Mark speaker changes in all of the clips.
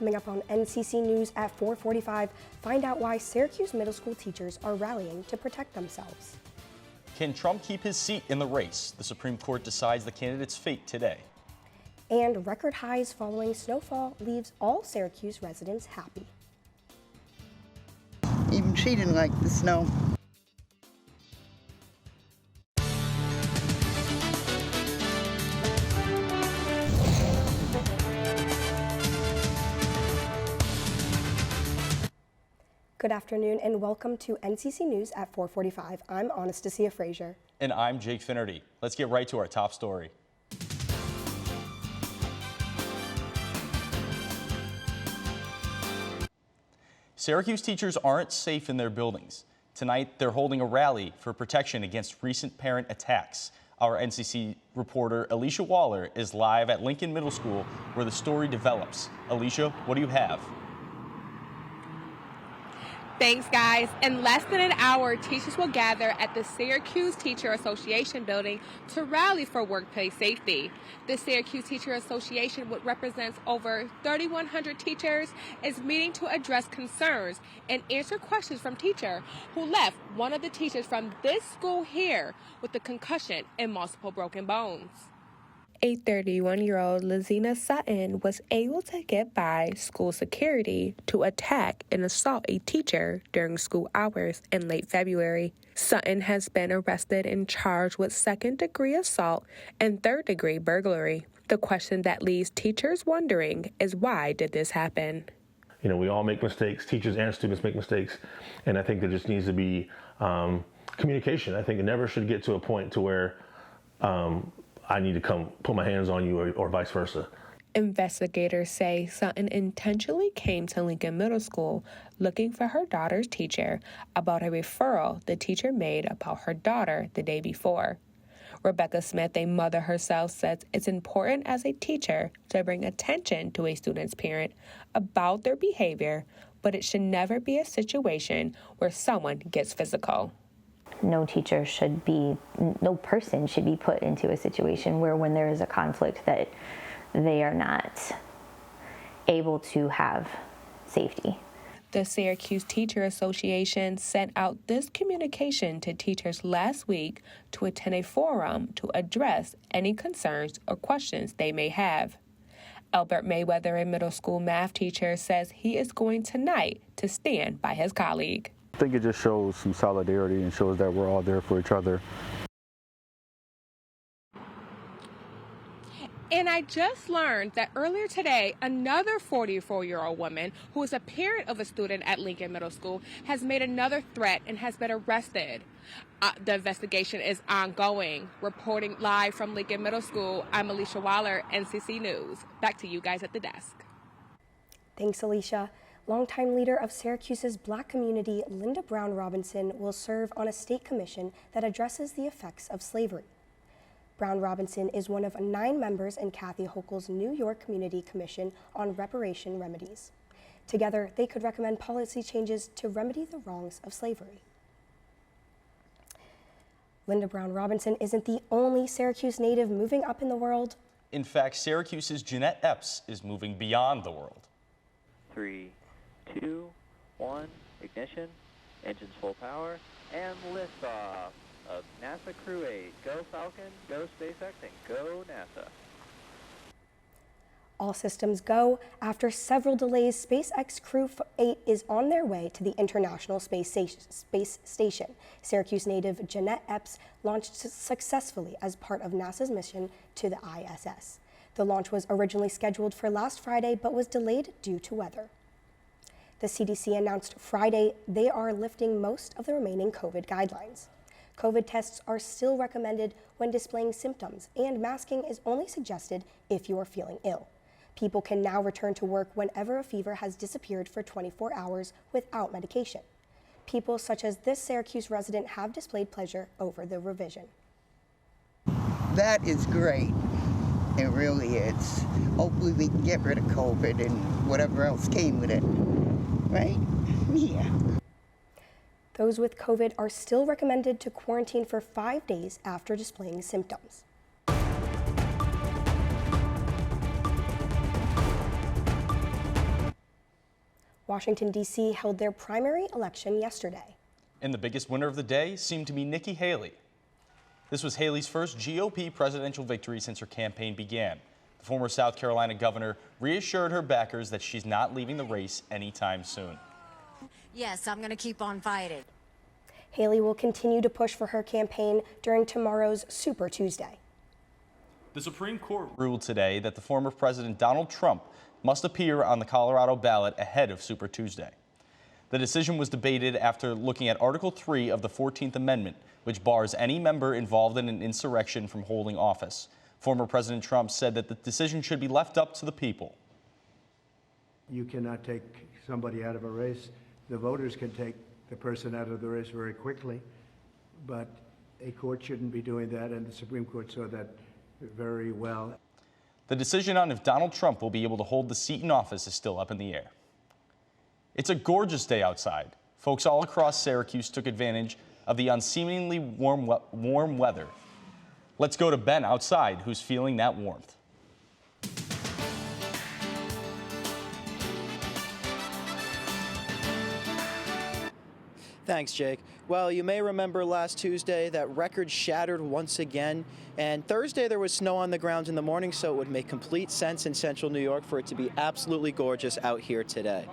Speaker 1: Coming up on NCC News at 4:45, find out why Syracuse middle school teachers are rallying to protect themselves.
Speaker 2: Can Trump keep his seat in the race? The Supreme Court decides the candidate's fate today.
Speaker 1: And record highs following snowfall leaves all Syracuse residents happy.
Speaker 3: Even she didn't like the snow.
Speaker 1: Good afternoon and welcome to NCC News at 4:45. I'm Anastasia Frazier.
Speaker 2: And I'm Jake Finnerty. Let's get right to our top story. Syracuse teachers aren't safe in their buildings. Tonight, they're holding a rally for protection against recent parent attacks. Our NCC reporter, Alicia Waller, is live at Lincoln Middle School where the story develops. Alicia, what do you have?
Speaker 4: Thanks, guys. In less than an hour, teachers will gather at the Syracuse Teacher Association building to rally for workplace safety. The Syracuse Teacher Association, which represents over 3,100 teachers, is meeting to address concerns and answer questions from teachers who left one of the teachers from this school here with a concussion and multiple broken bones. A 31-year-old Lizina Sutton was able to get by school security to attack and assault a teacher during school hours in late February. Sutton has been arrested and charged with second-degree assault and third-degree burglary. The question that leaves teachers wondering is, why did this happen?
Speaker 5: You know, we all make mistakes. Teachers and students make mistakes. And I think there just needs to be communication. I think it never should get to a point to where I need to come put my hands on you or vice versa.
Speaker 4: Investigators say Sutton intentionally came to Lincoln Middle School looking for her daughter's teacher about a referral the teacher made about her daughter the day before. Rebecca Smith, a mother herself, says it's important as a teacher to bring attention to a student's parent about their behavior, but it should never be a situation where someone gets physical.
Speaker 6: No person should be put into a situation where when there is a conflict that they are not able to have safety.
Speaker 4: The Syracuse Teacher Association sent out this communication to teachers last week to attend a forum to address any concerns or questions they may have. Albert Mayweather, a middle school math teacher, says he is going tonight to stand by his colleague.
Speaker 7: I think it just shows some solidarity and shows that we're all there for each other.
Speaker 4: And I just learned that earlier today, another 44-year-old woman who is a parent of a student at Lincoln Middle School has made another threat and has been arrested. The investigation is ongoing. Reporting live from Lincoln Middle School, I'm Alicia Waller, NCC News. Back to you guys at the desk.
Speaker 1: Thanks, Alicia. Longtime leader of Syracuse's Black community, Linda Brown Robinson, will serve on a state commission that addresses the effects of slavery. Brown Robinson is one of 9 members in Kathy Hochul's New York Community Commission on Reparation Remedies. Together, they could recommend policy changes to remedy the wrongs of slavery. Linda Brown Robinson isn't the only Syracuse native moving up in the world.
Speaker 2: In fact, Syracuse's Jeanette Epps is moving beyond the world.
Speaker 8: 3, 2, 1, ignition, engines full power, and liftoff of NASA Crew 8. Go Falcon, go SpaceX, and go NASA.
Speaker 1: All systems go. After several delays, SpaceX Crew 8 is on their way to the International Space Station. Syracuse native Jeanette Epps launched successfully as part of NASA's mission to the ISS. The launch was originally scheduled for last Friday, but was delayed due to weather. The CDC announced Friday they are lifting most of the remaining COVID guidelines. COVID tests are still recommended when displaying symptoms, and masking is only suggested if you are feeling ill. People can now return to work whenever a fever has disappeared for 24 hours without medication. People such as this Syracuse resident have displayed pleasure over the revision.
Speaker 3: That is great. It really is. Hopefully we can get rid of COVID and whatever else came with it. Right? Yeah.
Speaker 1: Those with COVID are still recommended to quarantine for 5 days after displaying symptoms. Washington, D.C. held their primary election yesterday.
Speaker 2: And the biggest winner of the day seemed to be Nikki Haley. This was Haley's first GOP presidential victory since her campaign began. The former South Carolina governor reassured her backers that she's not leaving the race anytime soon.
Speaker 9: Yes, I'm going to keep on fighting.
Speaker 1: Haley will continue to push for her campaign during tomorrow's Super Tuesday.
Speaker 2: The Supreme Court ruled today that the former President Donald Trump must appear on the Colorado ballot ahead of Super Tuesday. The decision was debated after looking at Article 3 of the 14th Amendment, which bars any member involved in an insurrection from holding office. Former President Trump said that the decision should be left up to the people.
Speaker 10: You cannot take somebody out of a race. The voters can take the person out of the race very quickly, but a court shouldn't be doing that, and the Supreme Court saw that very well.
Speaker 2: The decision on if Donald Trump will be able to hold the seat in office is still up in the air. It's a gorgeous day outside. Folks all across Syracuse took advantage of the unseemingly warm weather. Let's go to Ben outside, who's feeling that warmth.
Speaker 11: Thanks, Jake. Well, you may remember last Tuesday that record shattered once again, and Thursday there was snow on the ground in the morning, so it would make complete sense in central New York for it to be absolutely gorgeous out here today.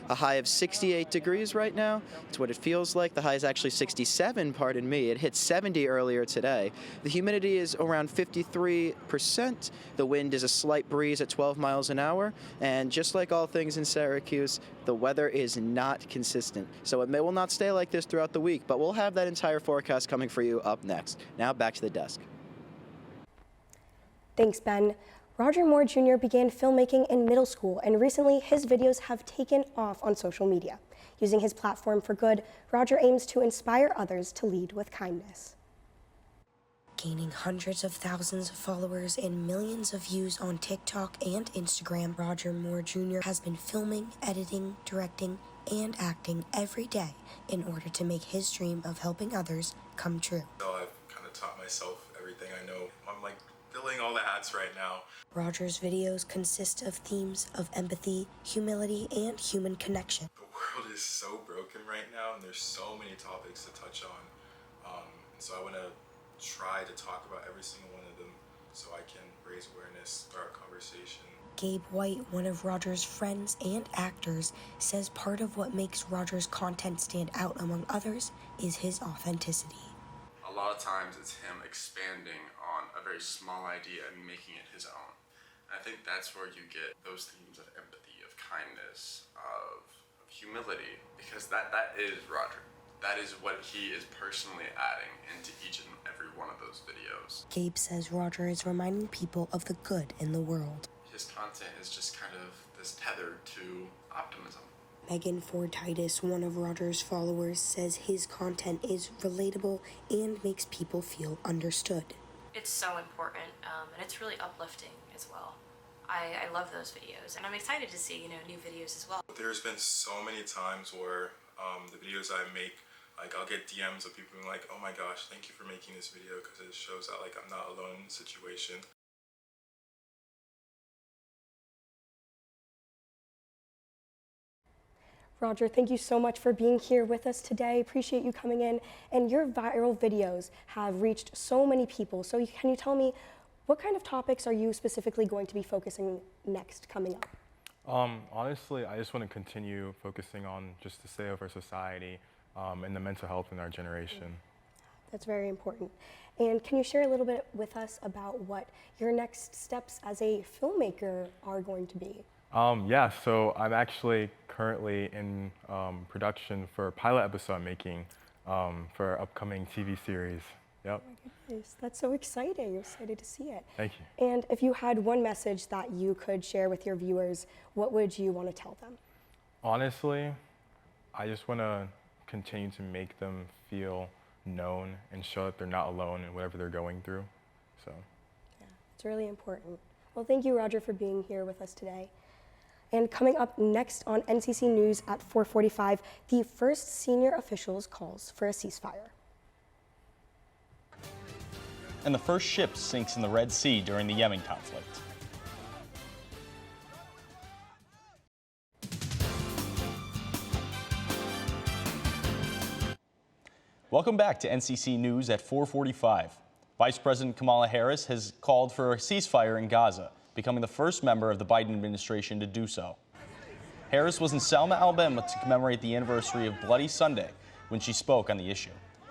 Speaker 11: A high of 68 degrees right now. It's what it feels like. The high is actually 67, pardon me. It hit 70 earlier today. The humidity is around 53%. The wind is a slight breeze at 12 miles an hour. And just like all things in Syracuse, the weather is not consistent. So it will not stay like this throughout the week, but we'll have that entire forecast coming for you up next. Now back to the desk.
Speaker 1: Thanks, Ben. Roger Moore Jr. began filmmaking in middle school, and recently his videos have taken off on social media. Using his platform for good, Roger aims to inspire others to lead with kindness. Gaining hundreds of thousands of followers and millions of views on TikTok and Instagram, Roger Moore Jr. has been filming, editing, directing, and acting every day in order to make his dream of helping others come true.
Speaker 12: So I've kind of taught myself everything I know. I'm like filling all the hats right now.
Speaker 1: Roger's videos consist of themes of empathy, humility, and human connection.
Speaker 12: The world is so broken right now, and there's so many topics to touch on. So I want to try to talk about every single one of them so I can raise awareness, start a conversation.
Speaker 1: Gabe White, one of Roger's friends and actors, says part of what makes Roger's content stand out among others is his authenticity.
Speaker 13: A lot of times it's him expanding on a very small idea and making it his own. I think that's where you get those themes of empathy, of kindness, of humility, because that is Roger. That is what he is personally adding into each and every one of those videos.
Speaker 1: Gabe says Roger is reminding people of the good in the world.
Speaker 13: His content is just kind of this tether to optimism.
Speaker 1: Megan Ford Titus, one of Roger's followers, says his content is relatable and makes people feel understood.
Speaker 14: It's so important, and it's really uplifting as well. I love those videos, and I'm excited to see, new videos as well.
Speaker 12: There's been so many times where the videos I make, like I'll get DMs of people being like, oh my gosh, thank you for making this video, because it shows that like I'm not alone in the situation.
Speaker 1: Roger, thank you so much for being here with us today. Appreciate you coming in. And your viral videos have reached so many people. So can you tell me, what kind of topics are you specifically going to be focusing next coming up?
Speaker 15: Honestly, I just want to continue focusing on just the state of our society and the mental health in our generation.
Speaker 1: That's very important. And can you share a little bit with us about what your next steps as a filmmaker are going to be?
Speaker 15: Yeah, so I'm actually currently in production for a pilot episode I'm making for our upcoming TV series. Yep.
Speaker 1: Oh my goodness, that's so exciting. I'm excited to see it.
Speaker 15: Thank you.
Speaker 1: And if you had one message that you could share with your viewers, what would you want to tell them?
Speaker 15: Honestly, I just want to continue to make them feel known and show that they're not alone in whatever they're going through. So.
Speaker 1: Yeah, it's really important. Well, thank you, Roger, for being here with us today. And coming up next on NCC News at 4:45, the first senior officials calls for a ceasefire.
Speaker 2: And the first ship sinks in the Red Sea during the Yemen conflict. Welcome back to NCC News at 4:45. Vice President Kamala Harris has called for a ceasefire in Gaza, becoming the first member of the Biden administration to do so. Harris was in Selma, Alabama to commemorate the anniversary of Bloody Sunday when she spoke on the issue.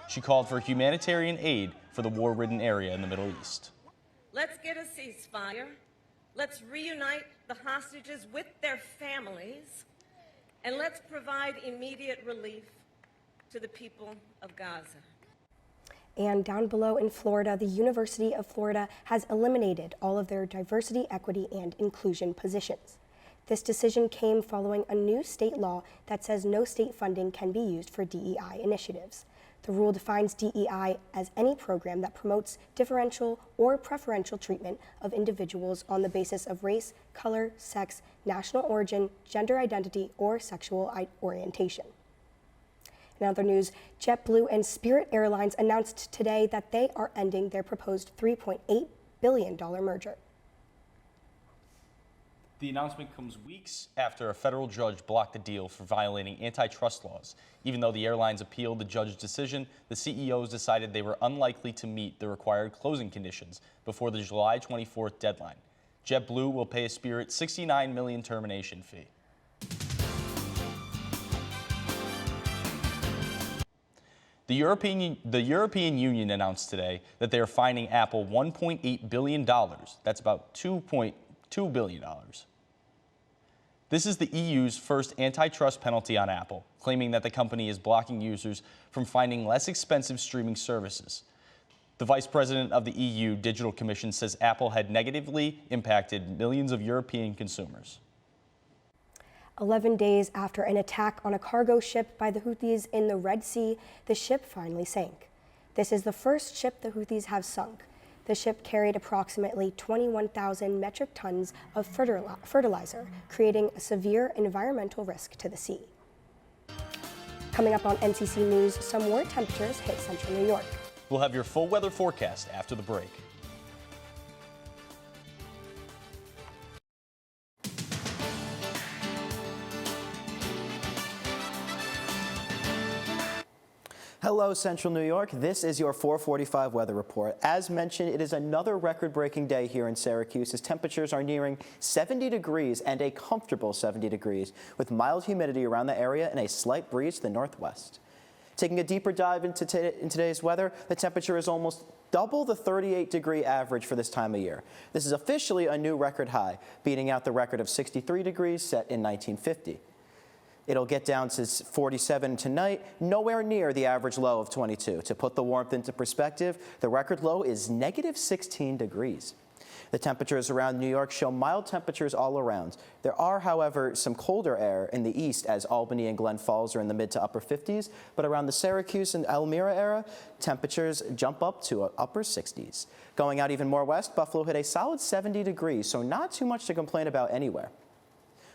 Speaker 2: She called for humanitarian aid for the war-ridden area in the Middle East.
Speaker 16: Let's get a ceasefire. Let's reunite the hostages with their families, and let's provide immediate relief to the people of Gaza.
Speaker 1: And down below in Florida, the University of Florida has eliminated all of their diversity, equity, and inclusion positions. This decision came following a new state law that says no state funding can be used for DEI initiatives. The rule defines DEI as any program that promotes differential or preferential treatment of individuals on the basis of race, color, sex, national origin, gender identity, or sexual orientation. In other news, JetBlue and Spirit Airlines announced today that they are ending their proposed $3.8 billion merger.
Speaker 2: The announcement comes weeks after a federal judge blocked the deal for violating antitrust laws. Even though the airlines appealed the judge's decision, the CEOs decided they were unlikely to meet the required closing conditions before the July 24th deadline. JetBlue will pay Spirit $69 million termination fee. The European Union announced today that they are fining Apple $1.8 billion. That's about $2.2 billion. This is the EU's first antitrust penalty on Apple, claiming that the company is blocking users from finding less expensive streaming services. The vice president of the EU Digital Commission says Apple had negatively impacted millions of European consumers.
Speaker 1: 11 days after an attack on a cargo ship by the Houthis in the Red Sea, the ship finally sank. This is the first ship the Houthis have sunk. The ship carried approximately 21,000 metric tons of fertilizer, creating a severe environmental risk to the sea. Coming up on NCC News, some warm temperatures hit central New York.
Speaker 2: We'll have your full weather forecast after the break.
Speaker 11: Hello, Central New York. This is your 445 weather report. As mentioned, it is another record-breaking day here in Syracuse as temperatures are nearing 70 degrees and a comfortable 70 degrees with mild humidity around the area and a slight breeze to the northwest. Taking a deeper dive into today's weather, the temperature is almost double the 38-degree average for this time of year. This is officially a new record high, beating out the record of 63 degrees set in 1950. It'll get down to 47 tonight, nowhere near the average low of 22. To put the warmth into perspective, the record low is negative 16 degrees. The temperatures around New York show mild temperatures all around. There are, however, some colder air in the east as Albany and Glen Falls are in the mid to upper 50s, but around the Syracuse and Elmira area, temperatures jump up to upper 60s. Going out even more west, Buffalo hit a solid 70 degrees, so not too much to complain about anywhere.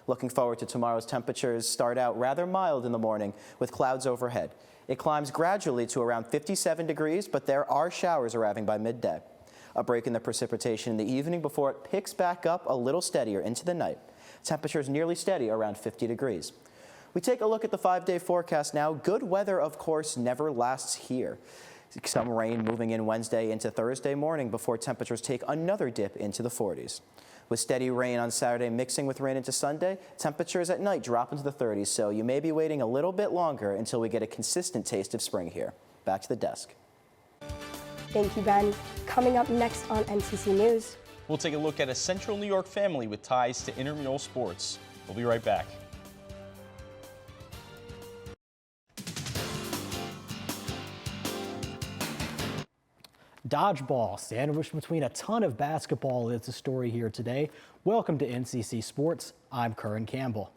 Speaker 11: Looking forward to tomorrow's temperatures start out rather mild in the morning with clouds overhead. It climbs gradually to around 57 degrees, but there are showers arriving by midday. A break in the precipitation in the evening before it picks back up a little steadier into the night. Temperatures nearly steady around 50 degrees. We take a look at the 5-day forecast now. Good weather, of course, never lasts here. Some rain moving in Wednesday into Thursday morning before temperatures take another dip into the 40s. With steady rain on Saturday mixing with rain into Sunday, temperatures at night drop into the 30s, so you may be waiting a little bit longer until we get a consistent taste of spring here. Back to the desk.
Speaker 1: Thank you, Ben. Coming up next on NCC News.
Speaker 2: We'll take a look at a Central New York family with ties to intramural sports. We'll be right back.
Speaker 17: Dodgeball, sandwiched between a ton of basketball, is the story here today. Welcome to NCC Sports. I'm Curran Campbell.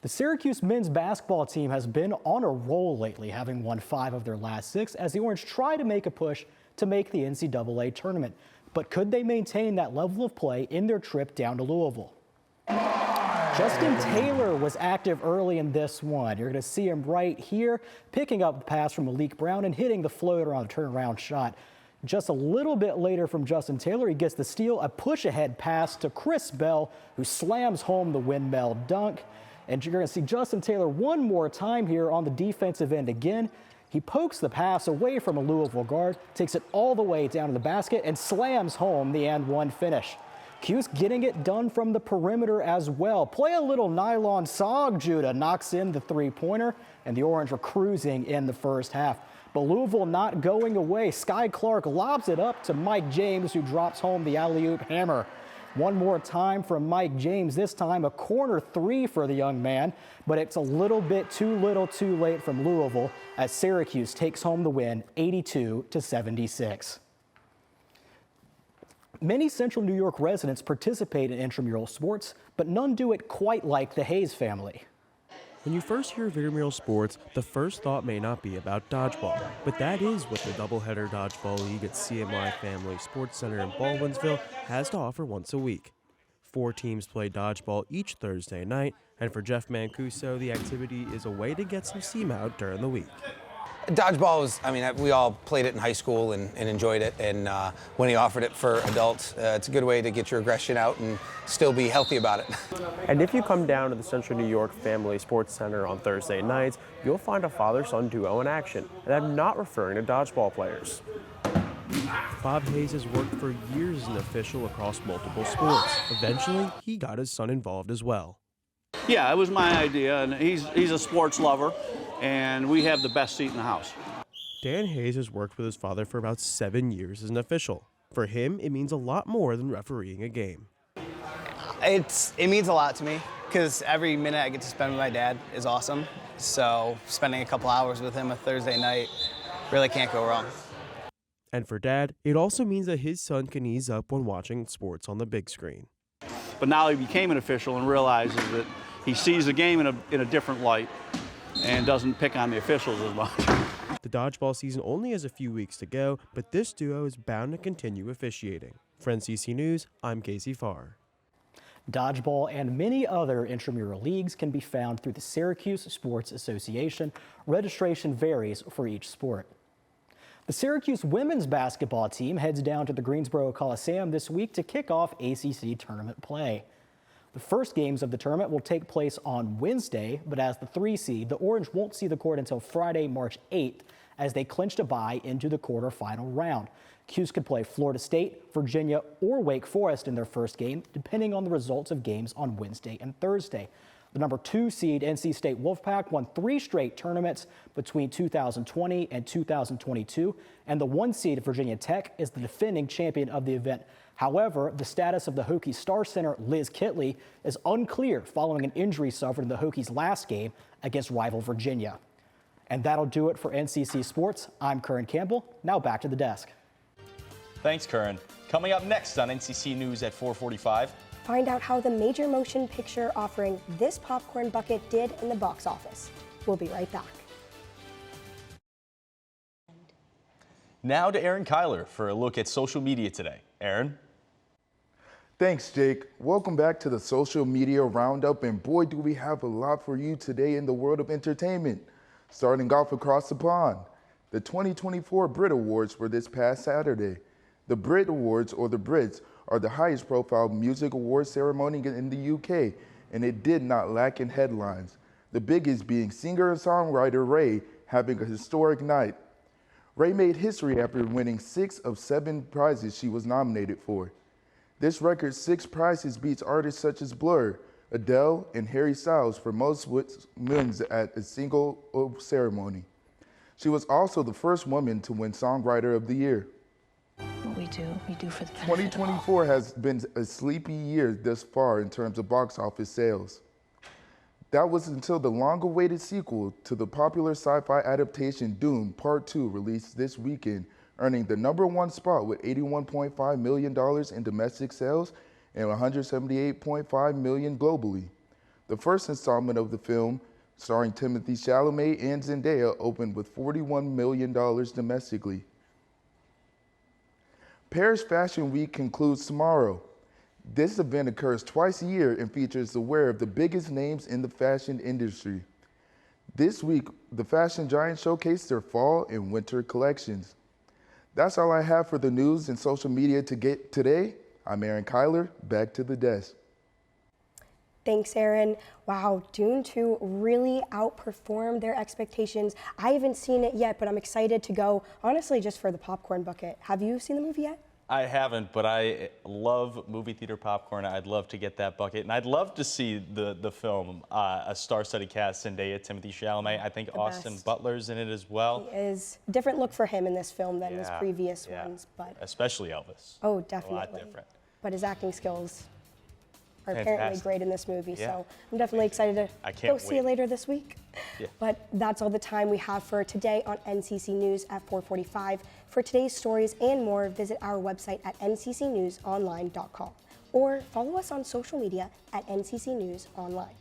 Speaker 17: The Syracuse men's basketball team has been on a roll lately, having won 5 of their last 6 as the Orange try to make a push to make the NCAA tournament. But could they maintain that level of play in their trip down to Louisville? Justin Taylor was active early in this one. You're going to see him right here, picking up the pass from Malik Brown and hitting the floater on a turnaround shot. Just a little bit later from Justin Taylor, he gets the steal, a push-ahead pass to Chris Bell, who slams home the windmill dunk. And you're going to see Justin Taylor one more time here on the defensive end again. He pokes the pass away from a Louisville guard, takes it all the way down to the basket, and slams home the and one finish. Cuse getting it done from the perimeter as well. Play a little nylon sog. Judah knocks in the three-pointer, and the Orange were cruising in the first half. But Louisville not going away. Sky Clark lobs it up to Mike James, who drops home the alley-oop hammer. One more time from Mike James, this time a corner three for the young man, but it's a little bit too little too late from Louisville as Syracuse takes home the win 82-76. Many Central New York residents participate in intramural sports, but none do it quite like the Hayes family.
Speaker 18: When you first hear of intramural sports, the first thought may not be about dodgeball, but that is what the doubleheader dodgeball league at CMI Family Sports Center in Baldwinsville has to offer once a week. 4 teams play dodgeball each Thursday night, and for Jeff Mancuso, the activity is a way to get some steam out during the week.
Speaker 19: Dodgeball was, we all played it in high school and enjoyed it, and when he offered it for adults, it's a good way to get your aggression out and still be healthy about it.
Speaker 18: And if you come down to the Central New York Family Sports Center on Thursday nights, you'll find a father-son duo in action, and I'm not referring to dodgeball players. Bob Hayes has worked for years as an official across multiple sports. Eventually, he got his son involved as well.
Speaker 20: Yeah, it was my idea, and he's a sports lover, and we have the best seat in the house.
Speaker 18: Dan Hayes has worked with his father for about 7 years as an official. For him, it means a lot more than refereeing a game.
Speaker 21: It means a lot to me because every minute I get to spend with my dad is awesome. So spending a couple hours with him a Thursday night really can't go wrong.
Speaker 18: And for Dad, it also means that his son can ease up when watching sports on the big screen.
Speaker 20: But now he became an official and realizes that he sees the game in a different light and doesn't pick on the officials as much.
Speaker 18: The dodgeball season only has a few weeks to go, but this duo is bound to continue officiating. For NCC News, I'm Casey Farr.
Speaker 17: Dodgeball and many other intramural leagues can be found through the Syracuse Sports Association. Registration varies for each sport. The Syracuse women's basketball team heads down to the Greensboro Coliseum this week to kick off ACC tournament play. The first games of the tournament will take place on Wednesday, but as the 3 seed, the Orange won't see the court until Friday, March 8th, as they clinched a bye into the quarterfinal round. Cuse could play Florida State, Virginia, or Wake Forest in their first game, depending on the results of games on Wednesday and Thursday. The number 2 seed NC State Wolfpack won 3 straight tournaments between 2020 and 2022, and the 1 seed Virginia Tech is the defending champion of the event. However, the status of the Hokies star center Liz Kitley is unclear following an injury suffered in the Hokies' last game against rival Virginia. And that'll do it for NCC Sports. I'm Curran Campbell. Now back to the desk.
Speaker 2: Thanks, Curran. Coming up next on NCC News at 4:45.
Speaker 1: Find out how the major motion picture offering This Popcorn Bucket did in the box office. We'll be right back.
Speaker 2: Now to Aaron Kyler for a look at social media today. Aaron?
Speaker 22: Thanks, Jake. Welcome back to the Social Media Roundup, and boy, do we have a lot for you today in the world of entertainment. Starting off across the pond, the 2024 Brit Awards were this past Saturday. The Brit Awards, or the Brits, are the highest profile music awards ceremony in the UK, and it did not lack in headlines. The biggest being singer and songwriter Ray having a historic night. Ray made history after winning 6 of 7 prizes she was nominated for. This record 6 prizes beats artists such as Blur, Adele, and Harry Styles for most wins at a single ceremony. She was also the first woman to win Songwriter of the Year.
Speaker 23: What we do for the benefit
Speaker 22: 2024 has been a sleepy year thus far in terms of box office sales. That was until the long-awaited sequel to the popular sci-fi adaptation Dune Part 2 released this weekend, earning the #1 spot with $81.5 million in domestic sales and $178.5 million globally. The first installment of the film, starring Timothée Chalamet and Zendaya, opened with $41 million domestically. Paris Fashion Week concludes tomorrow. This event occurs twice a year and features the wear of the biggest names in the fashion industry. This week, the fashion giants showcased their fall and winter collections. That's all I have for the news and social media to get today. I'm Aaron Kyler, back to the desk.
Speaker 1: Thanks, Aaron. Wow, Dune 2 really outperformed their expectations. I haven't seen it yet, but I'm excited to go, honestly, just for the popcorn bucket. Have you seen the movie yet?
Speaker 2: I haven't, but I love movie theater popcorn. I'd love to get that bucket, and I'd love to see the film, a star-studded cast: Zendaya, Timothy Chalamet. I think Austin
Speaker 1: best.
Speaker 2: Butler's in it as well.
Speaker 1: He is different look for him in this film than his
Speaker 2: Yeah,
Speaker 1: previous
Speaker 2: yeah.
Speaker 1: ones, but
Speaker 2: Especially Elvis.
Speaker 1: oh,
Speaker 2: A
Speaker 1: definitely.
Speaker 2: lot different.
Speaker 1: But his acting skills are apparently
Speaker 2: Fantastic.
Speaker 1: great in this movie,
Speaker 2: Yeah.
Speaker 1: so I'm definitely excited to
Speaker 2: I can't
Speaker 1: go see it
Speaker 2: wait.
Speaker 1: later this week.
Speaker 2: Yeah.
Speaker 1: But that's all the time we have for today on NCC News at 4:45. For today's stories and more, visit our website at nccnewsonline.com or follow us on social media at NCC News Online.